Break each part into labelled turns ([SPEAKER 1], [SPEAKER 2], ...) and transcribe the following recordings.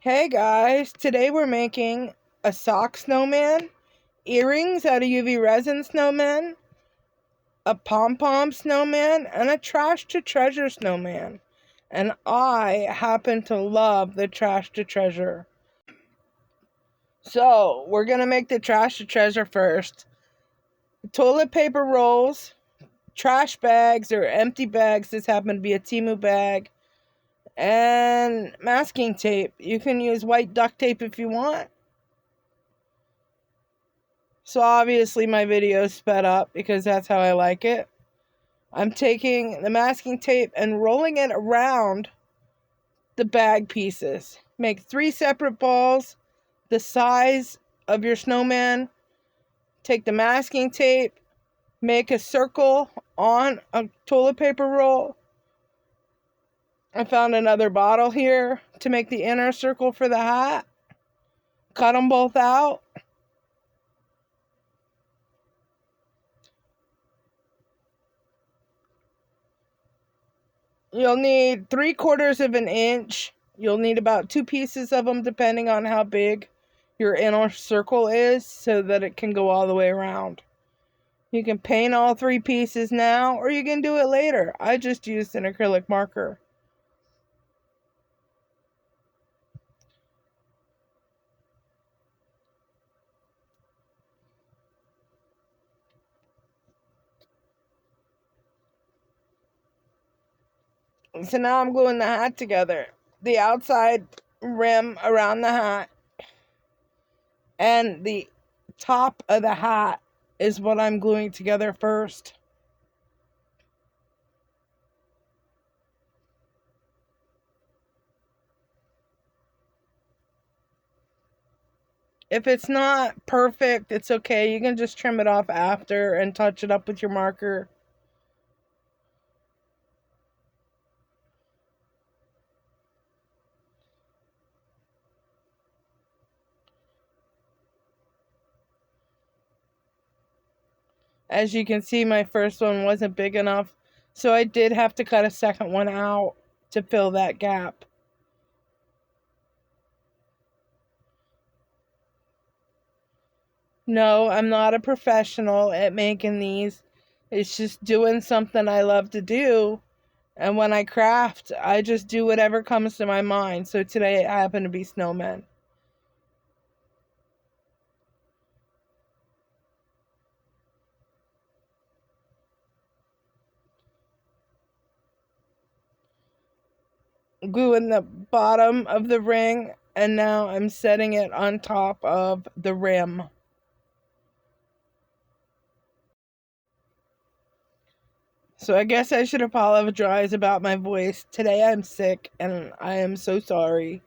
[SPEAKER 1] Hey guys, today we're making a sock snowman, earrings out of UV resin snowman, a pom-pom snowman, and a trash to treasure snowman. And I happen to love the trash to treasure. So, we're gonna make the trash to treasure first. Toilet paper rolls, trash bags or empty bags, this happened to be a temu bag, and masking tape. You can use white duct tape if you want. So obviously my video is sped up because that's how I like it. I'm taking the masking tape and rolling it around the bag pieces. Make 3 separate balls the size of your snowman. Take the masking tape, make a circle on a toilet paper roll. I found another bottle here to make the inner circle for the hat. Cut them both out. You'll need 3/4 of an inch. You'll need about 2 pieces of them depending on how big your inner circle is so that it can go all the way around. You can paint all 3 pieces now or you can do it later. I just used an acrylic marker. So now I'm gluing the hat together. The outside rim around the hat and the top of the hat is what I'm gluing together first. If it's not perfect, it's okay. You can just trim it off after and touch it up with your marker. As you can see, my first one wasn't big enough, so I did have to cut a second one out to fill that gap. No, I'm not a professional at making these. It's just doing something I love to do. And when I craft, I just do whatever comes to my mind. So today it happened to be snowmen. Gluing the bottom of the ring, and now I'm setting it on top of the rim. So I guess I should apologize about my voice. Today I'm sick and I am so sorry.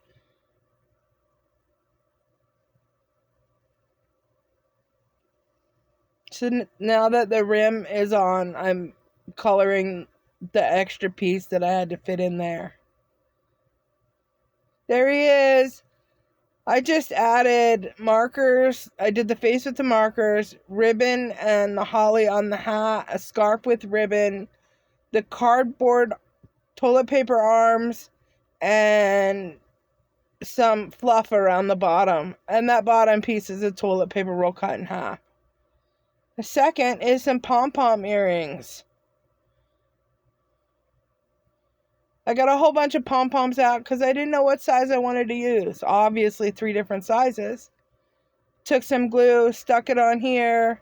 [SPEAKER 1] So now that the rim is on, I'm coloring the extra piece that I had to fit in there. There he is. I just added markers. I did the face with the markers, ribbon and the holly on the hat, a scarf with ribbon, the cardboard toilet paper arms, and some fluff around the bottom. And that bottom piece is a toilet paper roll cut in half. The second is some pom-pom earrings. I got a whole bunch of pom-poms out because I didn't know what size I wanted to use. Obviously 3 different sizes. Took some glue, stuck it on here,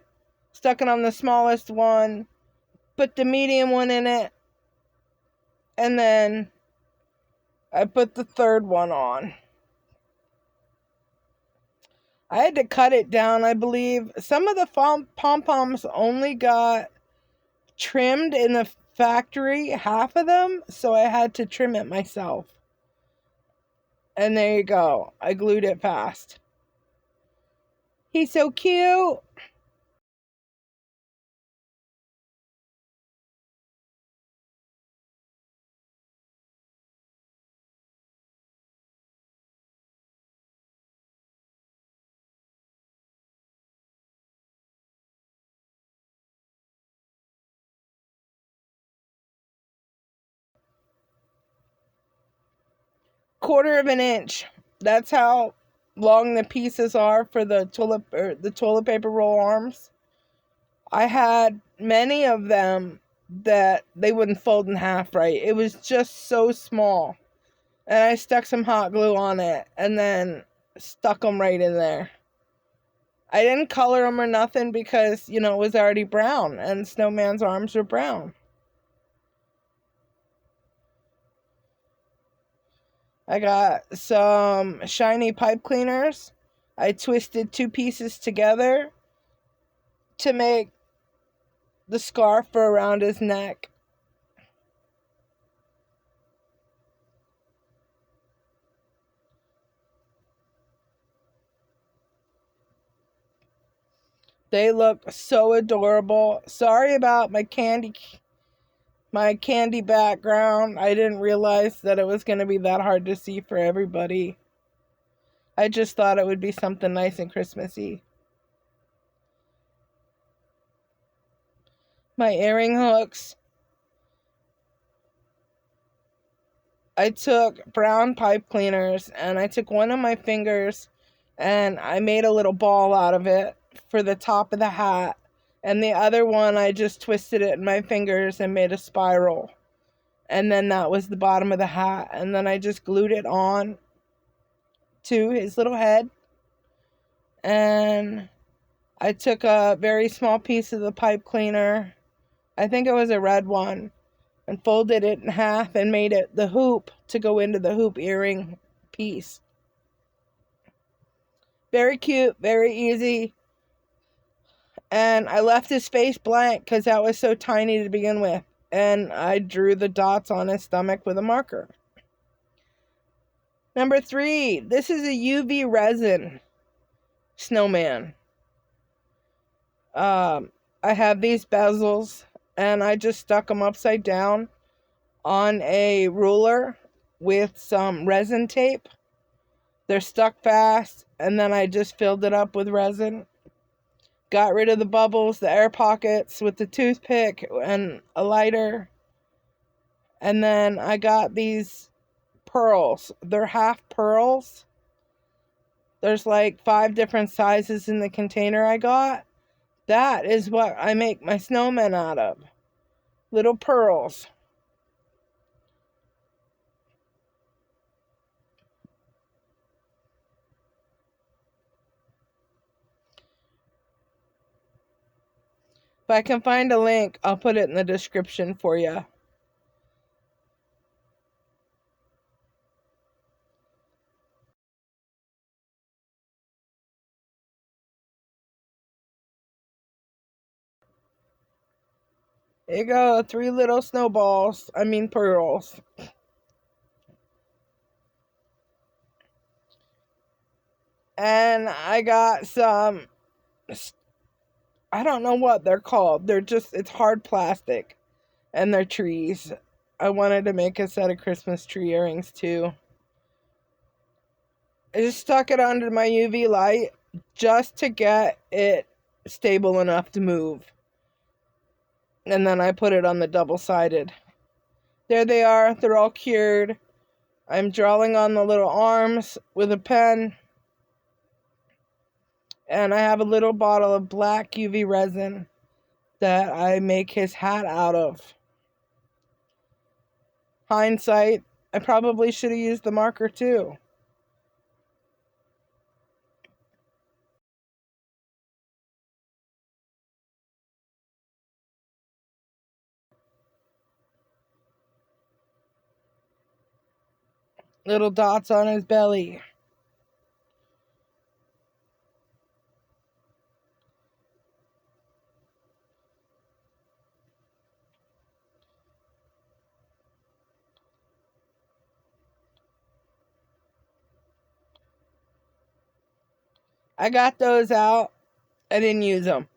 [SPEAKER 1] stuck it on the smallest one, put the medium one in it, and then I put the third one on. I had to cut it down, I believe. Some of the pom-poms only got trimmed in the factory, half of them, so I had to trim it myself. And there you go. I glued it fast. He's so cute. Quarter of an inch. That's how long the pieces are for the toilet paper roll arms. I had many of them that they wouldn't fold in half right. It was just so small. And I stuck some hot glue on it and then stuck them right in there. I didn't color them or nothing because, it was already brown and Snowman's arms were brown. I got some shiny pipe cleaners. I twisted two pieces together to make the scarf for around his neck. They look so adorable. Sorry about my candy background. I didn't realize that it was going to be that hard to see for everybody. I just thought it would be something nice and Christmassy. My earring hooks. I took brown pipe cleaners and I took one of my fingers and I made a little ball out of it for the top of the hat. And the other one, I just twisted it in my fingers and made a spiral. And then that was the bottom of the hat. And then I just glued it on to his little head. And I took a very small piece of the pipe cleaner. I think it was a red one. And folded it in half and made it the hoop to go into the hoop earring piece. Very cute, very easy. And I left his face blank because that was so tiny to begin with. And I drew the dots on his stomach with a marker. Number 3, this is a UV resin snowman. I have these bezels and I just stuck them upside down on a ruler with some resin tape. They're stuck fast, and then I just filled it up with resin. Got rid of the bubbles, the air pockets with the toothpick and a lighter. And then I got these pearls. They're half pearls. There's like 5 different sizes in the container I got. That is what I make my snowmen out of. Little pearls. If I can find a link, I'll put it in the description for you. There you go, 3 little snowballs. Pearls. And I got some, I don't know what they're called. It's hard plastic. And they're trees. I wanted to make a set of Christmas tree earrings too. I just stuck it under my UV light just to get it stable enough to move. And then I put it on the double-sided. There they are. They're all cured. I'm drawing on the little arms with a pen. And I have a little bottle of black UV resin that I make his hat out of. Hindsight, I probably should have used the marker too. Little dots on his belly. I got those out. I didn't use them.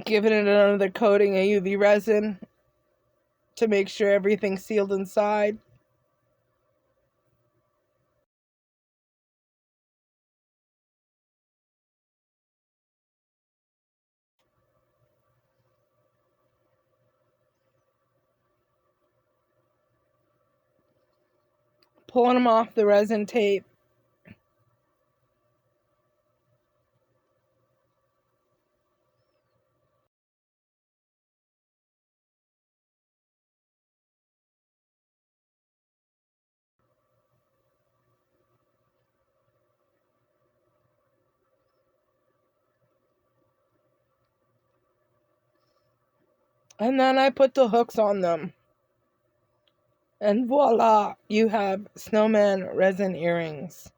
[SPEAKER 1] Giving it another coating of UV resin to make sure everything's sealed inside. pulling them off the resin tape. And then I put the hooks on them. And voila, you have snowman resin earrings.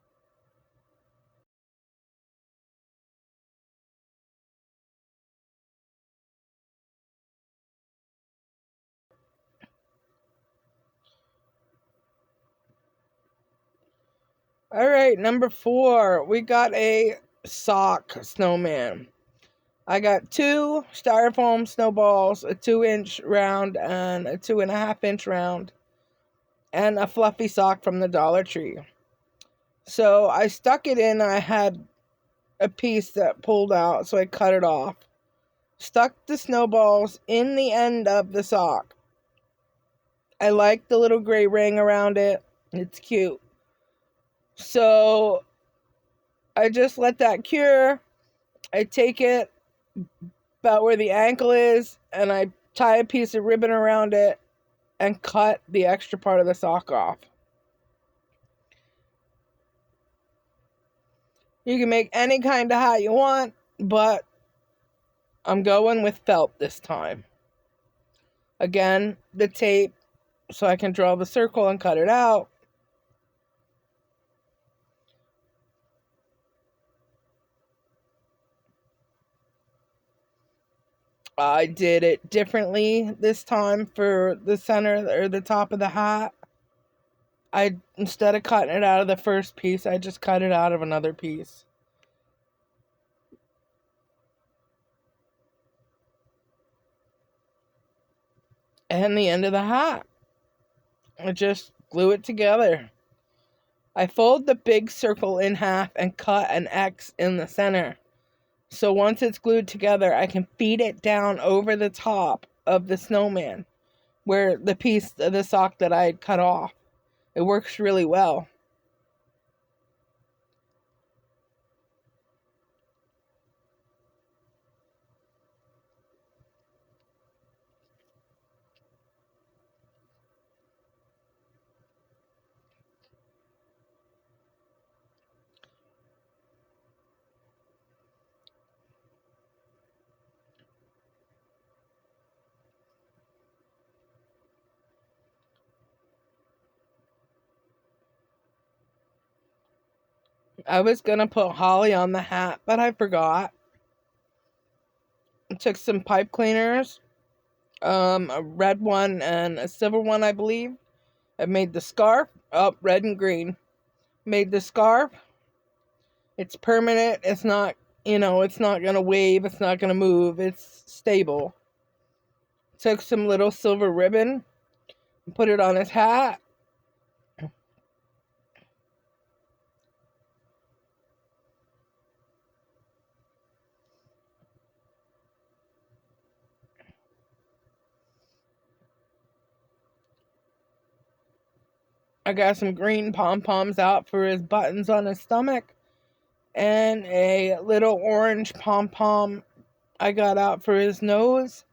[SPEAKER 1] All right, number 4, we got a sock snowman. I got 2 styrofoam snowballs, a 2-inch round and a 2.5-inch round, and a fluffy sock from the Dollar Tree. So I stuck it in. I had a piece that pulled out, so I cut it off. Stuck the snowballs in the end of the sock. I like the little gray ring around it. It's cute. So I just let that cure. I take it about where the ankle is, and I tie a piece of ribbon around it and cut the extra part of the sock off. You can make any kind of hat you want, but I'm going with felt this time. Again, the tape, so I can draw the circle and cut it out. I did it differently this time for the center or the top of the hat. Instead of cutting it out of the first piece, I just cut it out of another piece. And the end of the hat. I just glue it together. I fold the big circle in half and cut an X in the center. So once it's glued together, I can feed it down over the top of the snowman, where the piece of the sock that I had cut off. It works really well. I was gonna put holly on the hat, but I forgot. I took some pipe cleaners, a red one and a silver one, I believe. I made the scarf. Oh, red and green. Made the scarf. It's permanent. It's not, it's not gonna wave. It's not gonna move. It's stable. Took some little silver ribbon and put it on his hat. I got some green pom-poms out for his buttons on his stomach, and a little orange pom-pom I got out for his nose.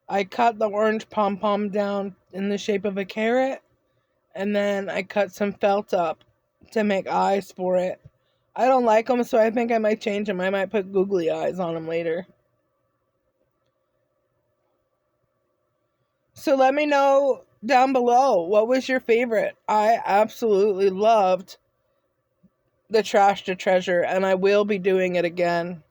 [SPEAKER 1] I cut the orange pom-pom down in the shape of a carrot, and then I cut some felt up to make eyes for it. I don't like them, so I think I might change them. I might put googly eyes on them later. So let me know down below, what was your favorite? I absolutely loved the Trash to Treasure, and I will be doing it again.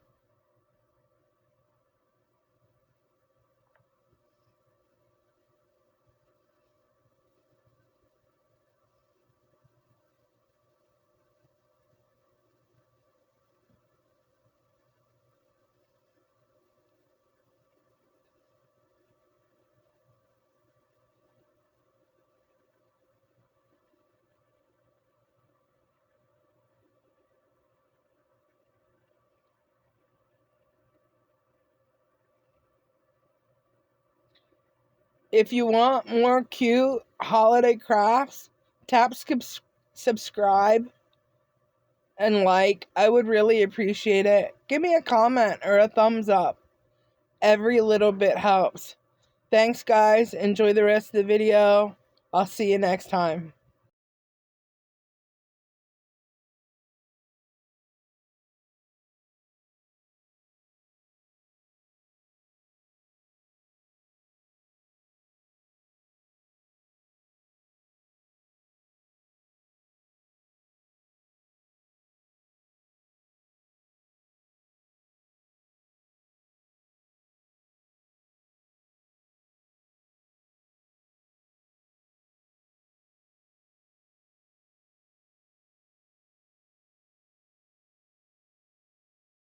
[SPEAKER 1] If you want more cute holiday crafts, tap subscribe, and like. I would really appreciate it. Give me a comment or a thumbs up. Every little bit helps. Thanks, guys. Enjoy the rest of the video. I'll see you next time.